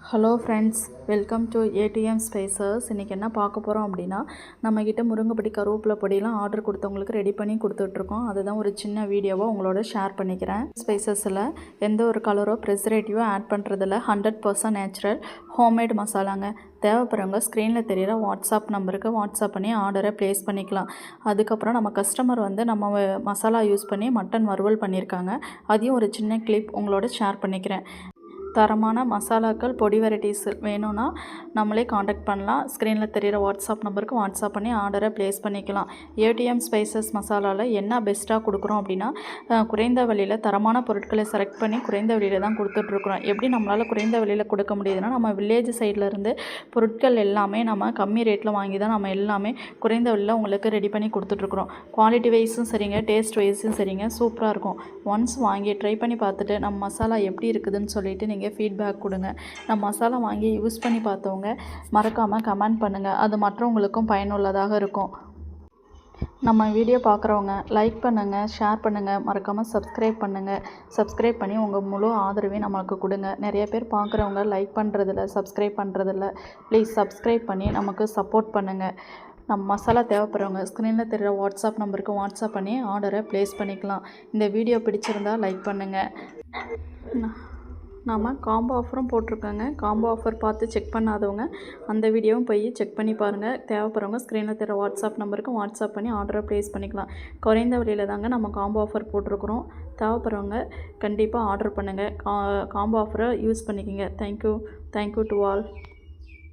Hello friends, welcome to ATM spices. இன்றைக்கி என்ன பார்க்க போகிறோம் அப்படின்னா, நம்மக்கிட்ட முருங்கைப்பொடி கருவேப்பிலை பொடியெலாம் ஆர்டர் கொடுத்தவங்களுக்கு ரெடி பண்ணி கொடுத்துட்ருக்கோம். அதுதான் ஒரு சின்ன வீடியோவாக உங்களோட ஷேர் பண்ணிக்கிறேன். ஸ்பைசஸில் எந்த ஒரு கலரோ ப்ரிசர்வேட்டிவோ ஆட் பண்ணுறதில்ல. 100% நேச்சுரல் ஹோம்மேட் மசாலாங்க. தேவைப்படுறவங்க ஸ்க்ரீனில் தெரிகிற வாட்ஸ்அப் நம்பருக்கு வாட்ஸ்அப் பண்ணி ஆர்டரை ப்ளேஸ் பண்ணிக்கலாம். அதுக்கப்புறம் நம்ம கஸ்டமர் நம்ம மசாலா யூஸ் பண்ணி மட்டன் வறுவல் பண்ணியிருக்காங்க. அதையும் ஒரு சின்ன கிளிப் உங்களோட ஷேர் பண்ணிக்கிறேன். தரமான மசாலாக்கள் பொடி வெரைட்டிஸ் வேணும்னா நம்மளே காண்டாக்ட் பண்ணலாம். ஸ்க்ரீனில் தெரிகிற வாட்ஸ்அப் நம்பருக்கு வாட்ஸ்அப் பண்ணி ஆர்டரை ப்ளேஸ் பண்ணிக்கலாம். ஏடிஎம் ஸ்பைசஸ் மசாலாவில் என்ன பெஸ்ட்டாக கொடுக்குறோம் அப்படின்னா, குறைந்த விலையில் தரமான பொருட்களை செலக்ட் பண்ணி குறைந்த விலையில் தான் கொடுத்துட்ருக்குறோம். எப்படி நம்மளால் குறைந்த விலையில் கொடுக்க முடியுதுன்னா, நம்ம வில்லேஜ் சைட்லேருந்து பொருட்கள் எல்லாமே நம்ம கம்மி ரேட்டில் வாங்கி தான் நம்ம எல்லாமே குறைந்த விலையில் உங்களுக்கு ரெடி பண்ணி கொடுத்துட்ருக்குறோம். குவாலிட்டி வைஸும் சரிங்க, டேஸ்ட் வைஸும் சரிங்க, சூப்பராக இருக்கும். ஒன்ஸ் வாங்கி ட்ரை பண்ணி பார்த்துட்டு நம்ம மசாலா எப்படி இருக்குதுன்னு சொல்லிவிட்டு நீங்கள் ஃபீட்பேக் கொடுங்க. நம்ம மசாலா வாங்கி யூஸ் பண்ணி பார்த்தவங்க மறக்காமல் கமெண்ட் பண்ணுங்கள். அது மற்றவங்களுக்கும் பயனுள்ளதாக இருக்கும். நம்ம வீடியோ பார்க்குறவங்க லைக் பண்ணுங்கள், ஷேர் பண்ணுங்கள், மறக்காமல் சப்ஸ்கிரைப் பண்ணுங்கள். சப்ஸ்கிரைப் பண்ணி உங்கள் முழு ஆதரவையும் நம்மளுக்கு கொடுங்க. நிறைய பேர் பார்க்குறவங்க லைக் பண்ணுறதில்ல, சப்ஸ்கிரைப் பண்ணுறதில்ல. ப்ளீஸ் சப்ஸ்கிரைப் பண்ணி நமக்கு சப்போர்ட் பண்ணுங்கள். நம்ம மசாலா தேவைப்படுறவங்க ஸ்க்ரீனில் தெரிகிற வாட்ஸ்அப் நம்பருக்கு வாட்ஸ்அப் பண்ணி ஆர்டரை ப்ளேஸ் பண்ணிக்கலாம். இந்த வீடியோ பிடிச்சிருந்தால் லைக் பண்ணுங்கள். நம்ம காம்போ ஆஃபரும் போட்டிருக்கோங்க. காம்போ ஆஃபர் பார்த்து செக் பண்ணாதவங்க அந்த வீடியோவும் போய் செக் பண்ணி பாருங்கள். தேவைப்படுறவங்க ஸ்க்ரீனில் தெரிகிற வாட்ஸ்அப் நம்பருக்கு வாட்ஸ்அப் பண்ணி ஆர்டரை ப்ளேஸ் பண்ணிக்கலாம். குறைந்த விலையில் தாங்க நம்ம காம்போ ஆஃபர் போட்டிருக்கிறோம். தேவைப்படுறவங்க கண்டிப்பாக ஆர்டர் பண்ணுங்கள். காம்போ ஆஃபரை யூஸ் பண்ணிக்கோங்க. Thank you to all.